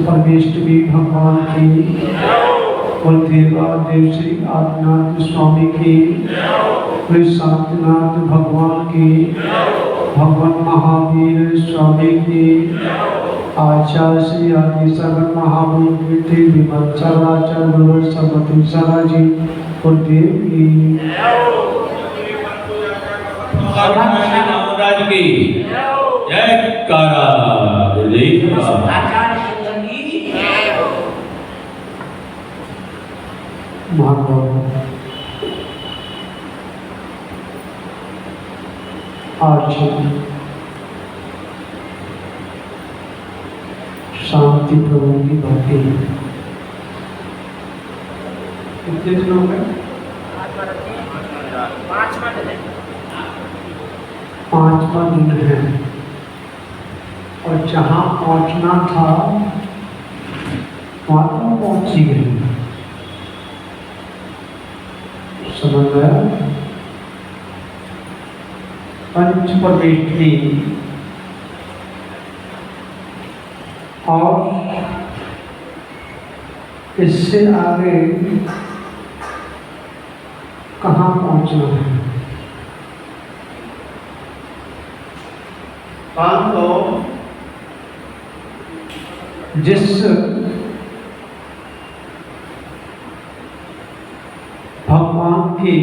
परमेष्टि भगवान की और देवादेव श्री आदिनाथ स्वामी की, शांतिनाथ भगवान की, भगवान महावीर स्वामी की, आचार्य श्री आदि सगन महामूर्ति विमल चराचर समति सरा जी और देव की महाराज की जयकारा। आज शांति प्रभु की बातें कितने दिन हो गए? 5वां दिन है और जहाँ पहुँचना था वहाँ तो पहुँच ही गए। समझ गया? पंच परमेष्ठी और इससे आगे कहाँ पहुँचना है? तो जिस भगवान के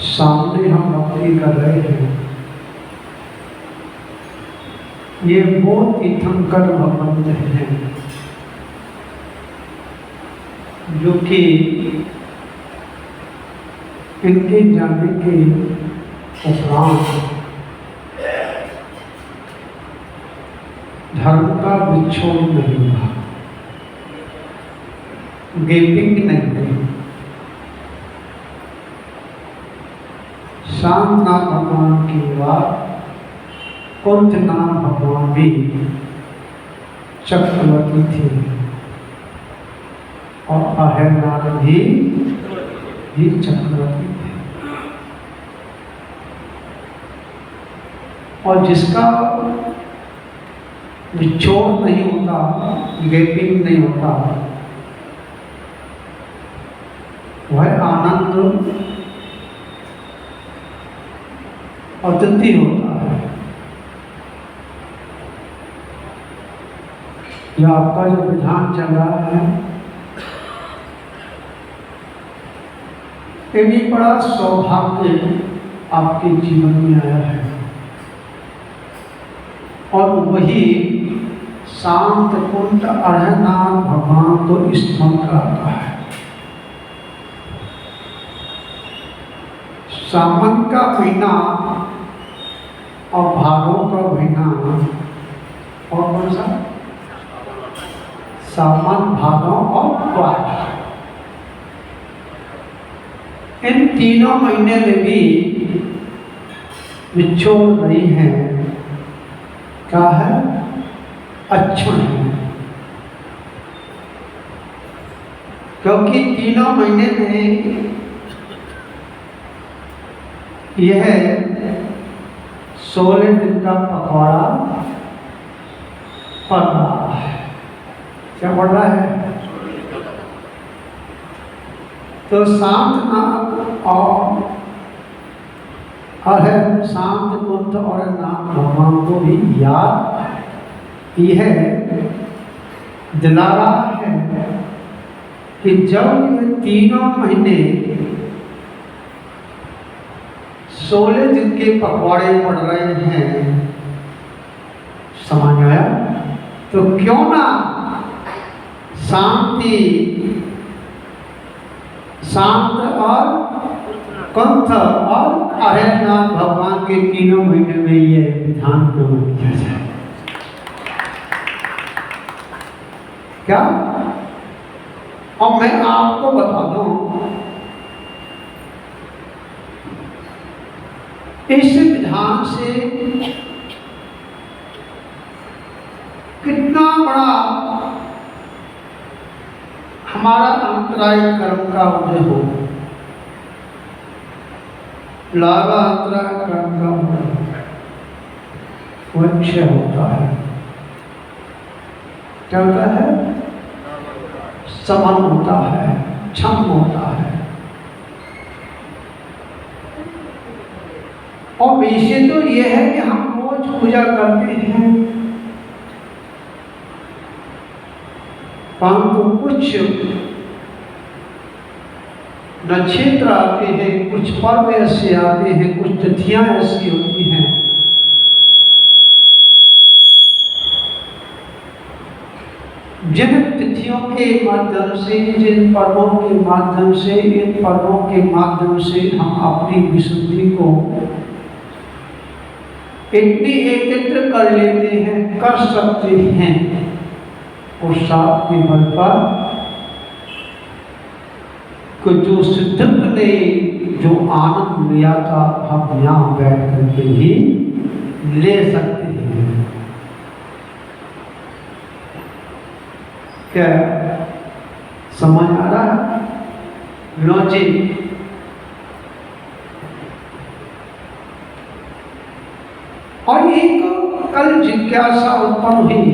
सामने हम भक्ति कर रहे हैं, ये वो तीर्थंकर भगवंत हैं जो कि इनके जाने के उपरांत धर्म का विच्छोड़ नहीं हुआ, गैपिंग नहीं हुई। शांतनाथ भगवान की बात कुंतनाथ भगवान भी चक्रवर्ती थे और अहरनाथ भी चक्रवर्ती थे। और जिसका विच्छोड़ नहीं होता, गैपिंग नहीं होता, वह आनंद अद्वितीय होता है। यह आपका जो विधान चल रहा है, ये भी बड़ा सौभाग्य आपके जीवन में आया है और वही शांत कुंठ अरहनाथ भगवान को स्मरण कराता है। सावन का महीना और भादों का महीना और कौन सा? सावन, भादों और द्वार। इन तीनों महीने में भी विच्छोड़ नहीं है। क्या है? अच्छुण है। क्योंकि तीनों महीने में यह 16 दिन का पखवाड़ा पड़ रहा है। क्या पड़ रहा है? तो शांतनाथ और शांत कुंठ और नाथ भगवान को भी याद यह दिला रहा है कि जब ये तीनों महीने 16 दिन के पखवाड़े पड़ रहे हैं, समझ आया? तो क्यों ना शांत और कुंठ और अहरनाथ भगवान के तीनों महीने में ये विधान प्रयोग किया जाए। क्या? और मैं आपको बता दूं, इस विधान से कितना बड़ा हमारा अंतराय कर्म का उदय हो, लावा अंतराय कर्म का उदय वो क्षय होता है। क्या होता है? समन होता है, क्षम होता है। और विषय तो यह है कि हम रोज पूजा करते हैं, परंतु कुछ नक्षत्र आते हैं, कुछ पर्व ऐसे आते हैं, कुछ तिथियां ऐसी होती हैं जिन तिथियों के माध्यम से, जिन पर्वों के माध्यम से, इन पर्वों के माध्यम से हम अपनी विशुद्धि को इतनी एकत्र कर लेते हैं, कर सकते हैं, और साथ के बल पर को जो सिद्धक ने जो आनंद लिया था हम यहाँ बैठ करके ही ले सकते हैं। क्या समझ आ रहा है? लॉजिक। और एक कल जिज्ञासा उत्पन्न हुई,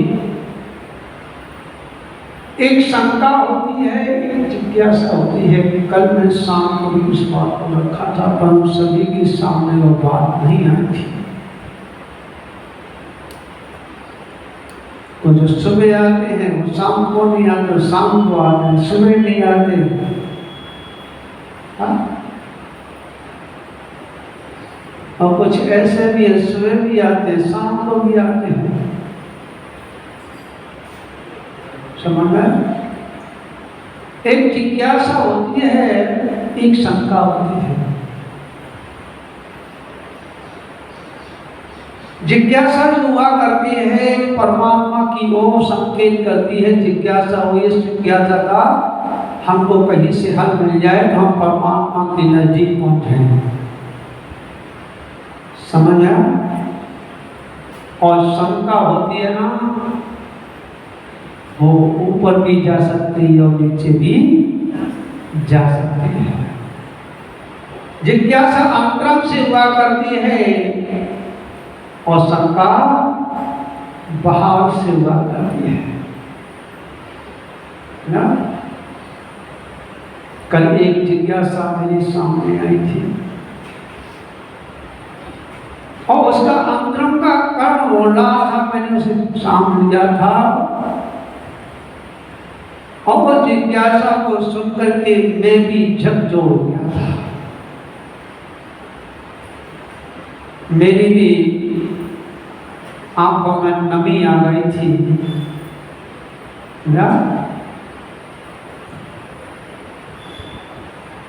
एक शंका होती है, एक जिज्ञासा होती है कि कल मैं शाम को भी उस बात को रखा था, पर सभी के सामने वो बात नहीं आई थी। तो जो सुबह आते हैं वो शाम को नहीं आते, शाम को आते हैं सुबह नहीं आते। और कुछ ऐसे भी है सुबह भी आते हैं, शाम को भी आते हैं। समझ में? एक जिज्ञासा होती है, एक शंका होती है। जिज्ञासा जो हुआ करती है परमात्मा की ओर संकेत करती है। जिज्ञासा हुई, इस जिज्ञासा का हमको कहीं से हल मिल जाए तो हम परमात्मा के नजदीक पहुंचे। समझ आया? और शंका होती है ना, वो ऊपर भी जा सकती है और नीचे भी जा सकती है। जिज्ञासा अंतरंग से हुआ करती है और शंका बाहर से हुआ करती है ना। कल एक जिज्ञासा मेरे सामने आई थी और उसका अंतरंग का कारण बोल रहा था, मैंने उसे सामने लिया था और वो जिज्ञासा को सुनकर के मैं भी झकझोर गया था। मेरी भी आंखों में नमी आ गई थी ना।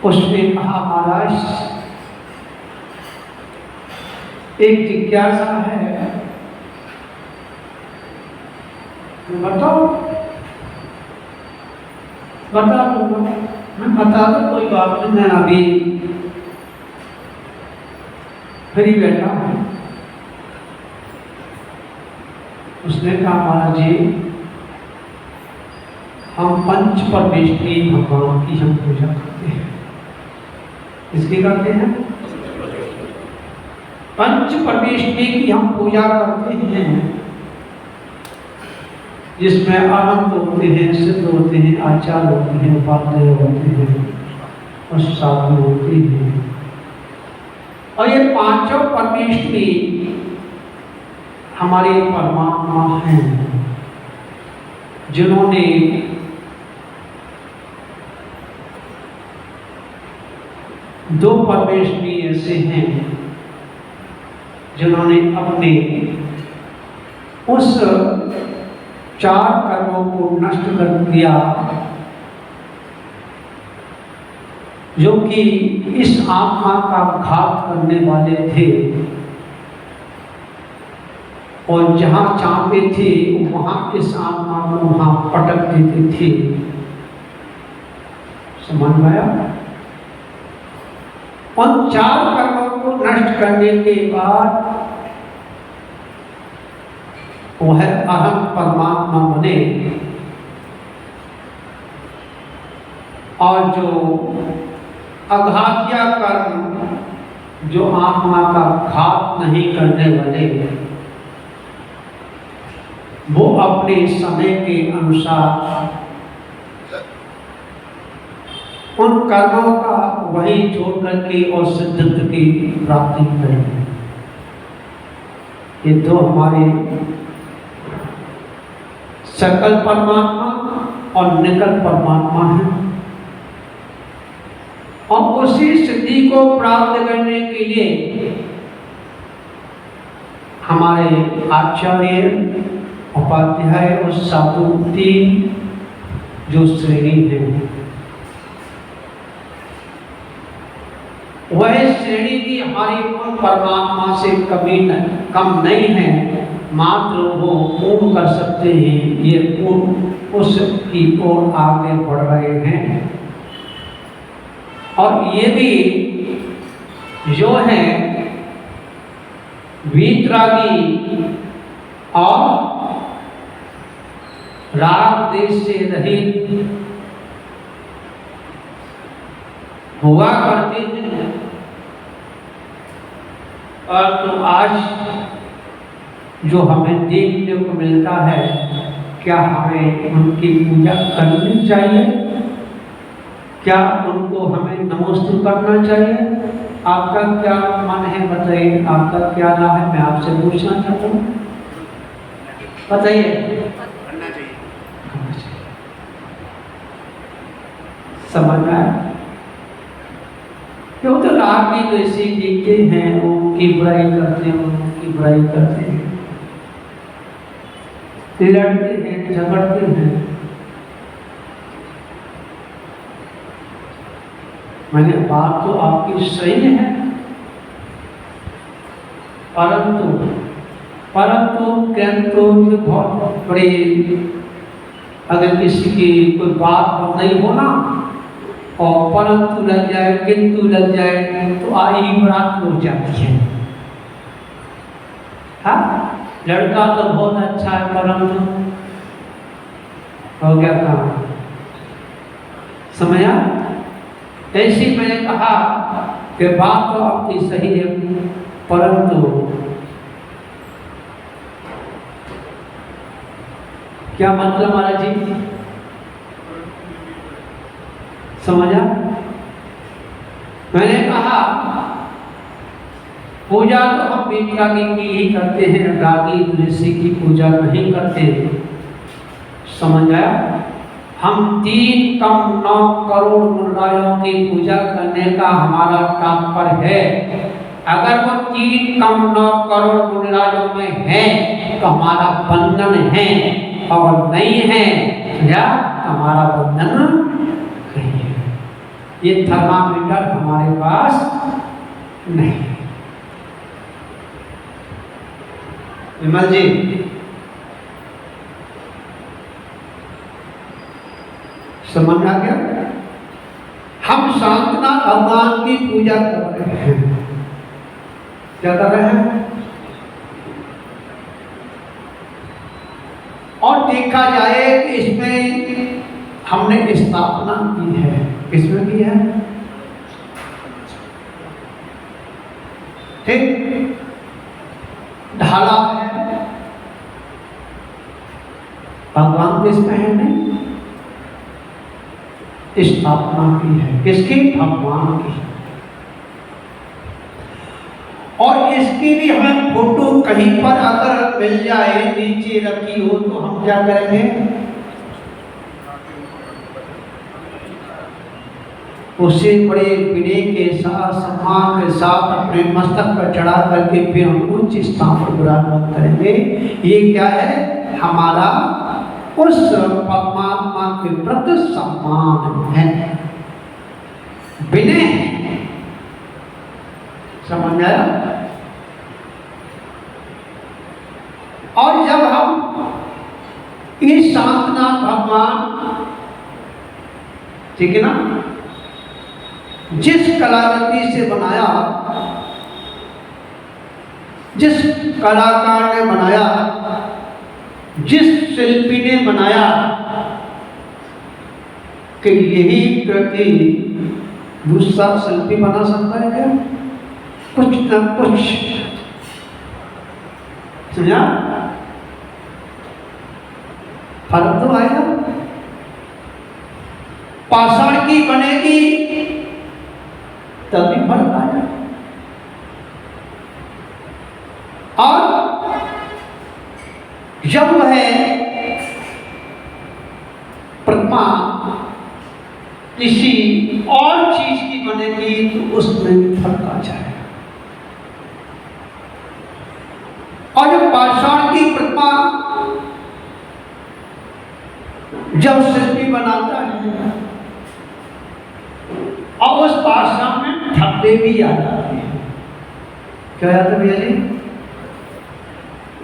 उसने कहा महाराज एक जिज्ञासा है, बताओ। बता दूंगा, मैं बता दो, कोई बात नहीं, मैं अभी फ्री बैठा हूं। उसने कहा महाराज जी हम पंच परमेश्वरी भगवान की हम पूजा करते हैं। किसकी करते हैं? पंच परमेश्वरी की हम पूजा करते हैं, जिसमें अनंत होते हैं, सिद्ध होते हैं, आचार्य होते हैं, उपाध्याय होते हैं और साधु होते हैं। और ये पांचों परमेश्वरी हमारे परमात्मा हैं, जिन्होंने दो परमेश्वरी ऐसे हैं जिन्होंने अपने उस चार कर्मों को नष्ट कर दिया जो कि इस आत्मा का घात करने वाले थे, और जहां चाहते थे वहां इस आत्मा को वहां पटक देते थे। समझ में आया? उन 4 कर्मों को नष्ट करने के बाद वह अहम परमात्मा बने और जो अघातिया कर्म जो आत्मा का घात नहीं करने वाले वो अपने समय के अनुसार उन कर्मों का वही छोड़ करके और सिद्धत्व की प्राप्ति करेंगे। ये तो हमारे सकल परमात्मा और निकल परमात्मा है और उसी सिद्धि को प्राप्त करने के लिए हमारे आचार्य उपाध्याय और साधु 3 जो श्रेणी है वह श्रेणी भी हमारी उन परमात्मा से कम नहीं है, मात्र वो पूर्ण कर सकते हैं। ये पूर्ण उसकी ओर आगे बढ़ रहे हैं और ये भी जो है वीतरागी और राग देश से रहित हुआ करते हैं और तो आज जो हमें देखने को मिलता है, क्या हमें उनकी पूजा करनी चाहिए? क्या उनको हमें नमस्ते करना चाहिए? आपका क्या मन है बताइए, आपका क्या नाम है? मैं आपसे पूछना चाहता हूँ, बताइए। करना चाहिए। समझ में आया? क्यों तो राग भी तो ऐसे देखते हैं, उनकी बुराई करते हैं, उनकी बुराई करते हैं, लड़ते हैं, झगड़ते हैं। मैंने बात तो आपकी सही है, परंतु बहुत बड़े, अगर किसी की कोई बात नहीं होना और परंतु लग जाए, किंतु लग जाए तो आई बात हो जाती है। हाँ, लड़का तो बहुत अच्छा है परंतु हो गया काम, समझा? ऐसी मैंने कहा कि बात तो आपकी सही है, परंतु क्या मतलब महाराज जी, समझा? मैंने कहा पूजा तो हम वीतरागी की ही करते हैं, रागी ऋषि की पूजा नहीं करते, समझ आया? हम 3 कम 9 करोड़ मुरारियों की पूजा करने का हमारा तात्पर्य है। अगर वो 3 कम 9 करोड़ मुरारियों में है तो हमारा बंधन है, और नहीं है या हमारा बंधन नहीं है। ये थर्मामीटर हमारे पास नहीं है। विमल जी, समझ आ गया? हम शांतनाथ भगवान की पूजा कर रहे हैं। क्या कर रहे हैं? और देखा जाए कि इसमें हमने स्थापना की है, किसमें की है? ठीक, ढाला है, भगवान किसमें है? नहीं, स्थापना की है, किसकी? भगवान की। और इसकी भी हमें फोटो कहीं पर अगर मिल जाए, नीचे रखी हो, तो हम क्या करेंगे? उसे बड़े विनय के साथ, सम्मान के साथ अपने मस्तक पर चढ़ा करके फिर हम उच्च स्थान पर विराजमान करेंगे। ये क्या है? हमारा उस परमात्मा के प्रति सम्मान है, विनय है। समझ आया? और जब हम इस शांतनाथ भगवान, ठीक है ना, जिस कलाकृति से बनाया, जिस कलाकार ने बनाया, जिस शिल्पी ने बनाया कि यही कृति दूसरा शिल्पी बना सकता है क्या? कुछ न कुछ समझा, फर्क तो आएगा। पाषाण की बनेगी तभी फर्क आएगा। और जब वह प्रतिमा किसी और चीज की बनेगी तो उसमें फर्क आ जाएगा। और जब पाषाण की प्रतिमा जब शिल्पी बनाता है और उस पाषाण में धब्बे भी आ जाते हैं। क्या याद है भैया जी?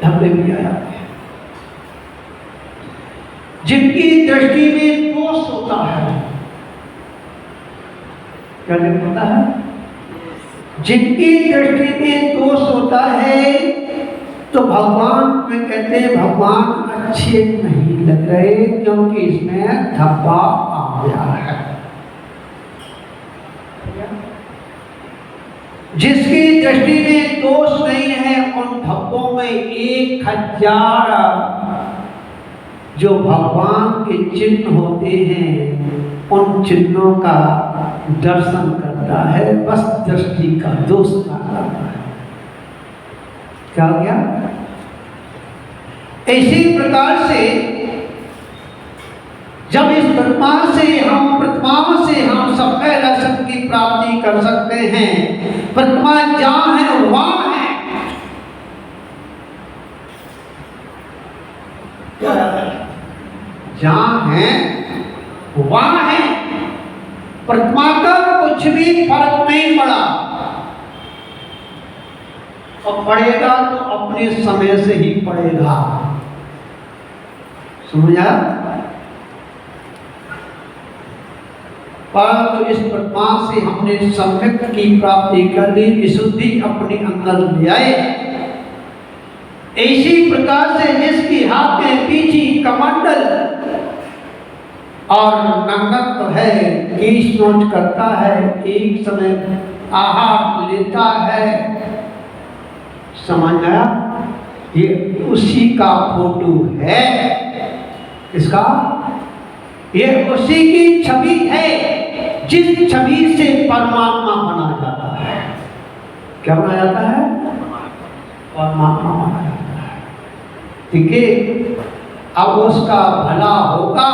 धब्बे भी आ जाते हैं जिनकी दृष्टि में दोष होता है। क्या होता है? जिनकी दृष्टि में दोष होता है तो भगवान में कहते हैं भगवान अच्छे नहीं लग रहे क्योंकि इसमें धब्बा आ गया है। जिसकी दृष्टि में दोष नहीं है उन धब्बों में 1000 जो भगवान के चिन्ह होते हैं उन चिन्हों का दर्शन करता है, बस दृष्टि का दोष ना करता है। क्या हो गया? इसी प्रकार से जब इस प्रतिमाओं से हम सफेद दर्शन की प्राप्ति कर सकते हैं। प्रतिमा जहां है वहां है। जहां है वहां है। प्रतिमा का कुछ भी फर्क नहीं पड़ा और पड़ेगा तो अपने समय से ही पड़ेगा। समझा? परंतु इस प्रतिमा से हमने सम्यक की प्राप्ति कर ली, विशुद्धि अपने अंदर ले आए। इसी प्रकार से जिसकी हाथ में पीछी कमंडल और नंगत्व है, केश नोच करता है, एक समय आहार लेता है, समझ आया? ये उसी का फोटो है। इसका ये उसी की छवि है जिस छवि से परमात्मा बना जाता है। क्या बना जाता है? परमात्मा बना जाता है। ठीक है? अब उसका भला होगा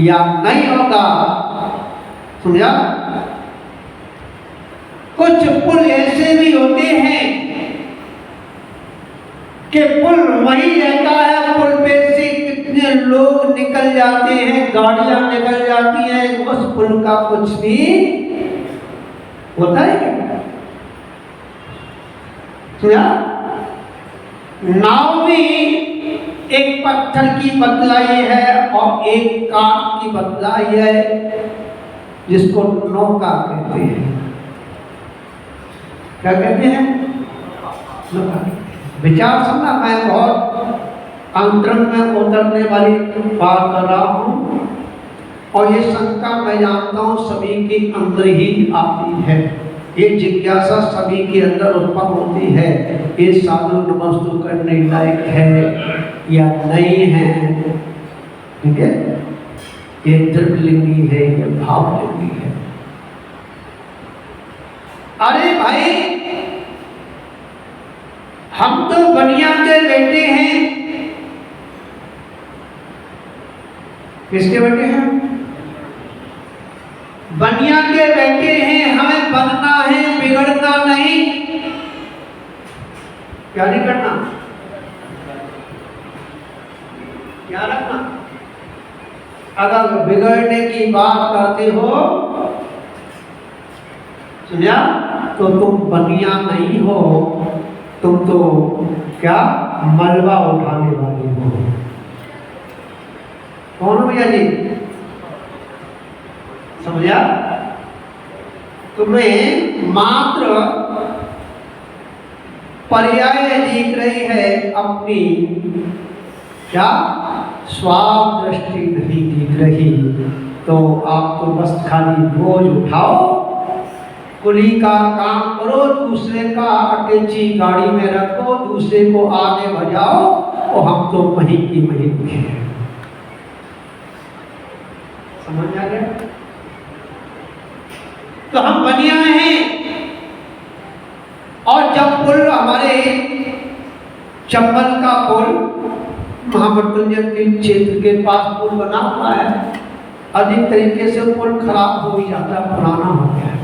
या नहीं होगा, समझा? कुछ पुल ऐसे भी होते हैं कि पुल वही रहता है, पुल पे से कितने लोग निकल जाते हैं, गाड़ियां निकल जाती हैं, उस पुल का कुछ भी होता है क्या? क्या नाव में एक पत्थर की बतलाई है और एक काठ की बतलाई है जिसको नौका कहते हैं। क्या कहते हैं? नौका। विचार समझना, मैं बहुत अंतरंग में उतरने वाली बात कर रहा हूं और ये शंका मैं जानता हूं सभी के अंदर ही आती है। ये जिज्ञासा सभी के अंदर उत्पन्न होती है, ये साधु नमस्तु करने लायक है या नहीं है। ठीक है? ये द्रव्यलिंगी है, ये भावलिंगी है। अरे भाई, हम तो बनिया के बेटे हैं। किसके बेटे हैं? बनिया के बेटे हैं। हमें बनना है, बिगड़ना नहीं। क्या नहीं करना? क्या रखना? अगर बिगड़ने की बात करते हो, समझा, तो तुम बनिया नहीं हो, तुम तो क्या मलबा उठाने वाले हो। कौन हो भैया जी? समझा? तुम्हें मात्र पर्याय दिख रही है, अपनी क्या स्वार्थ दृष्टि नहीं दिख रही। तो आप तो बस खाली बोझ उठाओ, कुली का काम करो, दूसरे का अटैची गाड़ी में रखो, दूसरे को आगे भजाओ, और हम तो वहीं की वहीं हैं। समझ आ गया? तो हम बनिया हैं, और जब पुल हमारे चंबल का पुल महामृत्युंजय तीर्थ क्षेत्र के पास पुल बना हुआ है, अधिक तरीके से पुल खराब हो ही जाता है, पुराना हो गया है।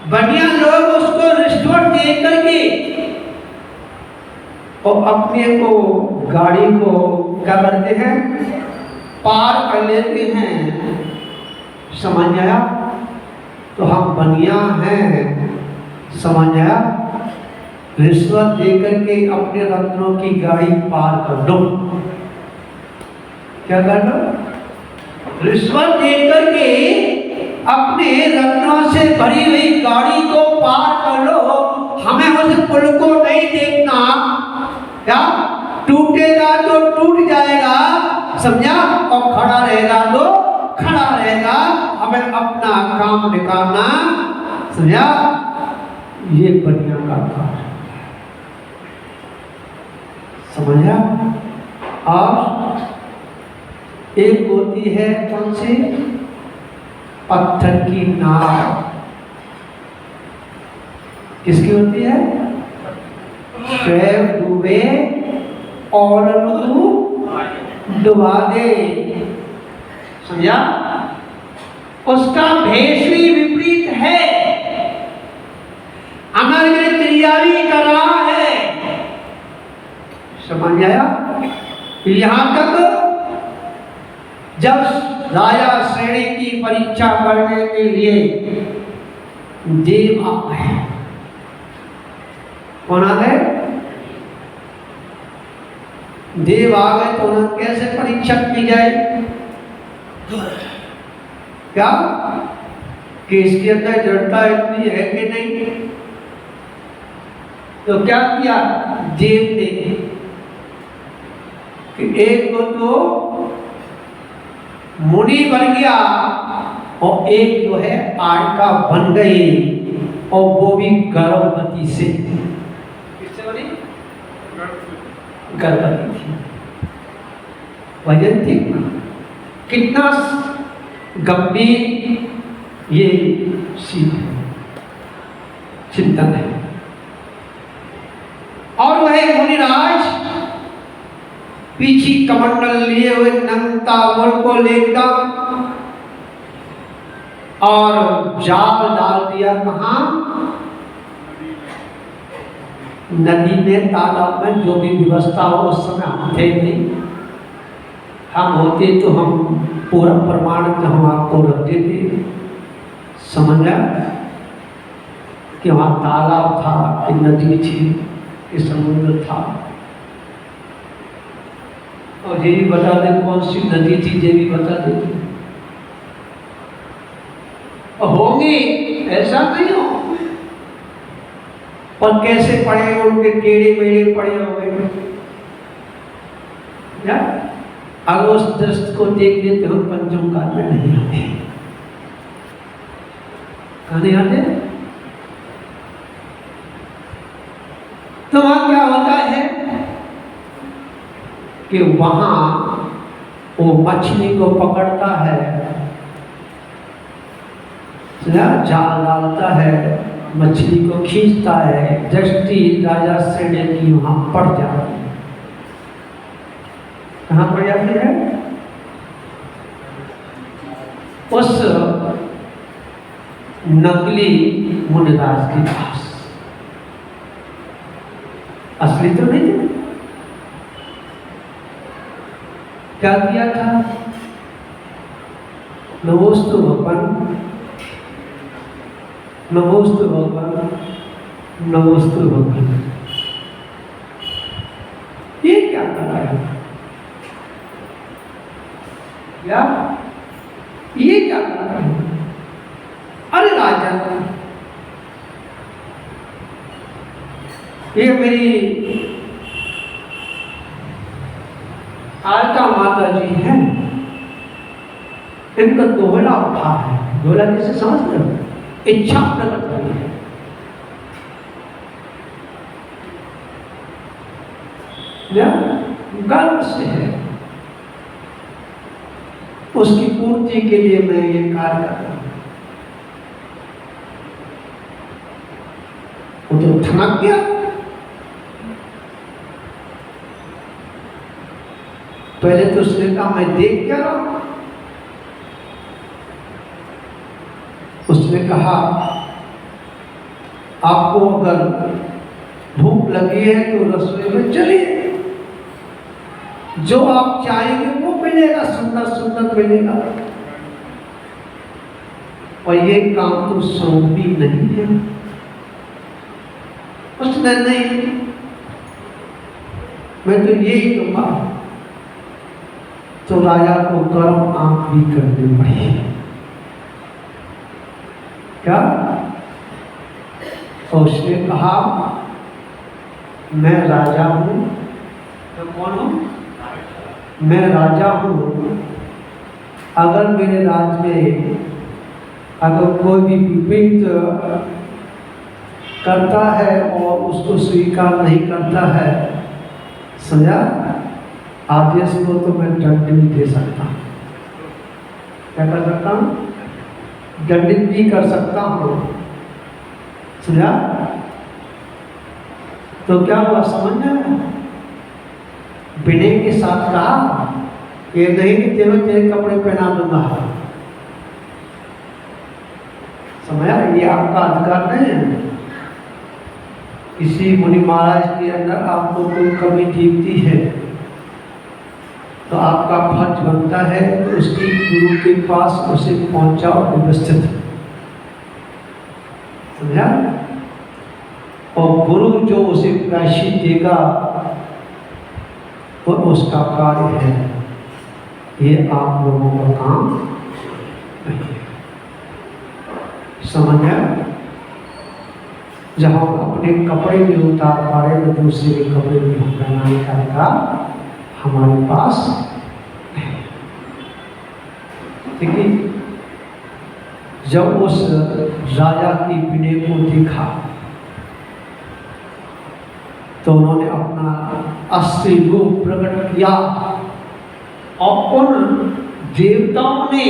बढ़िया लोग उसको रिश्वत दे करके और अपने को गाड़ी को क्या करते हैं, पार कर लेते हैं। समझ आया? तो हम बनिया हैं, समझ आया? रिश्वत देकर के अपने रत्नों की गाड़ी पार कर दो। क्या कर दो? रिश्वत देकर के अपने रत्नों से भरी हुई गाड़ी को पार कर लो। हमें उस पुल को नहीं देखना, क्या टूटेगा तो टूट जाएगा, समझा, और खड़ा रहेगा तो खड़ा रहेगा। हमें अपना काम निकालना, समझा, ये बढ़िया का काम है। समझा? और एक होती है कौन सी, पत्थर की नाव। किसकी होती है? स्वयं डूबे और तू डुबा दे। समझा? उसका भेष भी विपरीत है, अमर क्रिया भी कर रहा है। समझ आया? यहां तक जब राजा श्रेणी की परीक्षा करने के लिए देव आ गए। कौन आ गए? देव आ गए। तो उन्हें कैसे परीक्षा की जाए? क्या कि इसके अंदर दृढ़ता इतनी है कि नहीं? तो क्या किया देव ने कि एक को तो मुनि बन गया और एक जो है आड़का बन गई, और वो भी गर्भवती से। किससे बनी? गर्भवती थी। वजन थी। कितना गंभीर ये चिंतन है। और वह मुनिराज पीछी कमंडल लिए हुए नंगता मुल को लेकर और जाल डाल दिया। कहां? नदी में, तालाब में, जो भी व्यवस्था हो। उस समय हम थे नहीं, हम होते तो हम पूरा प्रमाण हम आपको रख देते। समझा कि वहां तालाब था कि नदी थी कि समुद्र था, और ये भी बता दे कौन सी नदी थी, ये भी बता देते। और होंगे, ऐसा नहीं हो, और कैसे पड़े उनके टेढ़े मेढ़े पड़े हो गए। क्या अगर उस दृश्य को देख लेते हम पंचम काल में नहीं आते। कहाँ नहीं आते? तो वहां क्या होता है कि वहां वो मछली को पकड़ता है, जाल डालता है, मछली को खींचता है, दृष्टि राजा श्रेणी की वहां पड़ जाती है। कहां पड़ जाती है? उस नकली मुनिराज के पास। असली तो नहीं थे। क्या किया था? नमोस्तु भगवान, नमोस्तु भगवान, नमोस्तु भगवान। ये क्या कर रहा है? या ये क्या कर रहा है? अरे राजन, ये मेरी आलका माता जी हैं, इनका दोहला उठा है। दोहला किसे समझते हो? इच्छा प्रकट करनी है। गर्व से है, उसकी पूर्ति के लिए मैं ये कार्य कर रहा हूं। वो तो ठनक गया। पहले तो उसने कहा मैं देख क्या रहा हूं। उसने कहा आपको अगर भूख लगी है तो रसोई में चलिए, जो आप चाहेंगे वो मिलेगा, सुंदर सुंदर मिलेगा। और ये काम तो सौंपी नहीं है। उसने नहीं, मैं तो यही दूंगा। तो राजा को गर्म आंख भी करनी पड़ी। क्या? तो उसने कहा मैं राजा हूं। मैं कौन हूं? मैं राजा हूं। अगर मेरे राज्य में अगर कोई भी विपरीत करता है और उसको स्वीकार नहीं करता है, समझा, आदेश को तो मैं दंड भी दे सकता हूं। क्या कर सकता हूं? दंडित भी कर सकता हूं। समझा? तो क्या हुआ समझ में? विनय के साथ कहा ये नहीं कि तेरे कपड़े पहना दूंगा। समझा? ये आपका अधिकार नहीं है। किसी मुनि महाराज के अंदर आपको कोई कमी दिखती है तो आपका फर्ज बनता है कि उसकी गुरु के पास उसे पहुंचाओ व्यवस्थित। समझा? और गुरु जो उसे प्रायश्चित देगा वो उसका कार्य है। ये आप लोगों का काम नहीं है। समझ गया? जहां अपने कपड़े भी उतार पा रहे तो दूसरे के कपड़े भी हम पहनाने का अधिकार हमारे पास नहीं। ठीक है? जब उस राजा की विनय को देखा तो उन्होंने अपना असली रूप प्रकट किया और उन देवताओं ने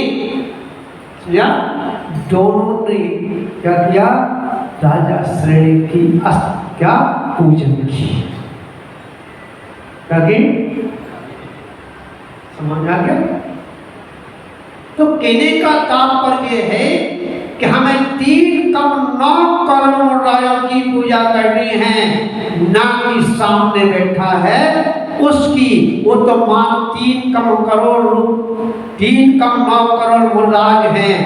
या दोनों ने क्या किया? राजा श्रेणी की क्या पूजन की। समझ आ गया? तो कहने का तात्पर्य है कि हमें 3.9 करोड़ राजा की पूजा करनी है, ना कि सामने बैठा है उसकी। वो तो मान 3.9 करोड़ मुराद हैं,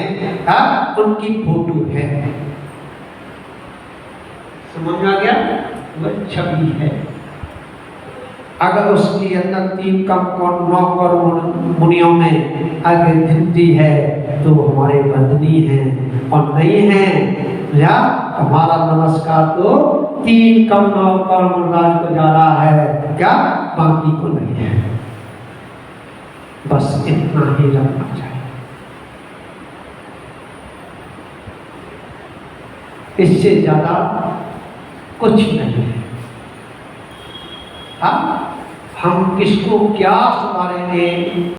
उनकी फोटो है। समझ आ गया? वह छवि है। अगर उसके अंदर 3.9 करोड़ मुनियों में अगर गिनती है तो हमारे बंदनी है, और नहीं है या हमारा नमस्कार तो 3.9 करोड़ राज को जा रहा है, क्या बाकी को नहीं है। बस इतना ही रखना चाहिए। इससे ज्यादा कुछ नहीं है। हम किसको क्या सुधारेंगे?